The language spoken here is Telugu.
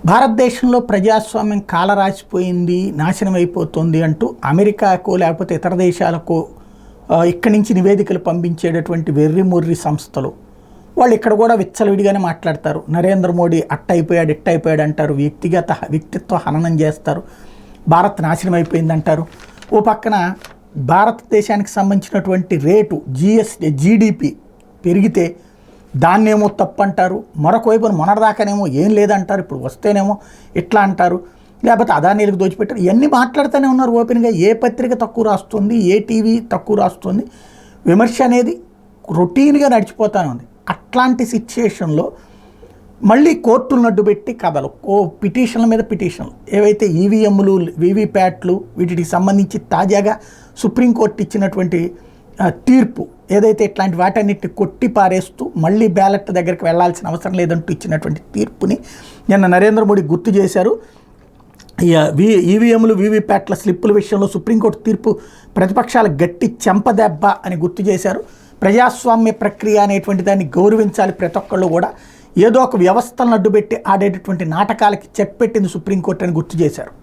భారతదేశంలో ప్రజాస్వామ్యం కాలరాసిపోయింది, నాశనం అయిపోతుంది అంటూ అమెరికాకు లేకపోతే ఇతర దేశాలకు ఇక్కడి నుంచి నివేదికలు పంపించేటటువంటి వెర్రిమొర్రి సంస్థలు వాళ్ళు ఇక్కడ కూడా విచ్చలవిడిగానే మాట్లాడతారు. నరేంద్ర మోడీ అట్టయిపోయాడు ఇట్టయిపోయాడు అంటారు, వ్యక్తిత్వ హననం చేస్తారు, భారత్ నాశనం అయిపోయింది అంటారు. ఓ పక్కన భారతదేశానికి సంబంధించినటువంటి రేటు జీడిపి పెరిగితే దాన్నేమో తప్పు అంటారు, మరొక వైపున మొన్నటిదాకానేమో ఏం లేదంటారు, ఇప్పుడు వస్తేనేమో ఇట్లా అంటారు, లేకపోతే అదానీలకు దోచిపెట్టారు. ఇవన్నీ మాట్లాడుతూనే ఉన్నారు ఓపెన్గా. ఏ పత్రిక తక్కువ రాస్తుంది, ఏ టీవీ తక్కువ రాస్తుంది, విమర్శ అనేది రొటీన్గా నడిచిపోతూనే ఉంది. అట్లాంటి సిచ్యుయేషన్లో మళ్ళీ కోర్టులను అడ్డుపెట్టి కథలు, పిటిషన్ల మీద పిటిషన్లు, ఏవైతే ఈవీఎంలు వీవీప్యాట్లు వీటికి సంబంధించి తాజాగా సుప్రీంకోర్టు ఇచ్చినటువంటి తీర్పు ఏదైతే ఇట్లాంటి వాటన్నిటిని కొట్టి పారేస్తూ మళ్ళీ బ్యాలెట్ దగ్గరికి వెళ్లాల్సిన అవసరం లేదంటూ ఇచ్చినటువంటి తీర్పుని నిన్న నరేంద్ర మోడీ గుర్తు చేశారు. ఈవీఎంలు వీవీప్యాట్ల స్లిప్పుల విషయంలో సుప్రీంకోర్టు తీర్పు ప్రతిపక్షాల గట్టి చెంపదెబ్బ అని గుర్తు చేశారు. ప్రజాస్వామ్య ప్రక్రియ అనేటువంటి దాన్ని గౌరవించాలి ప్రతి ఒక్కళ్ళు కూడా. ఏదో ఒక వ్యవస్థలను అడ్డుపెట్టి ఆడేటటువంటి నాటకాలకి చెక్ పెట్టింది సుప్రీంకోర్టు అని గుర్తు చేశారు.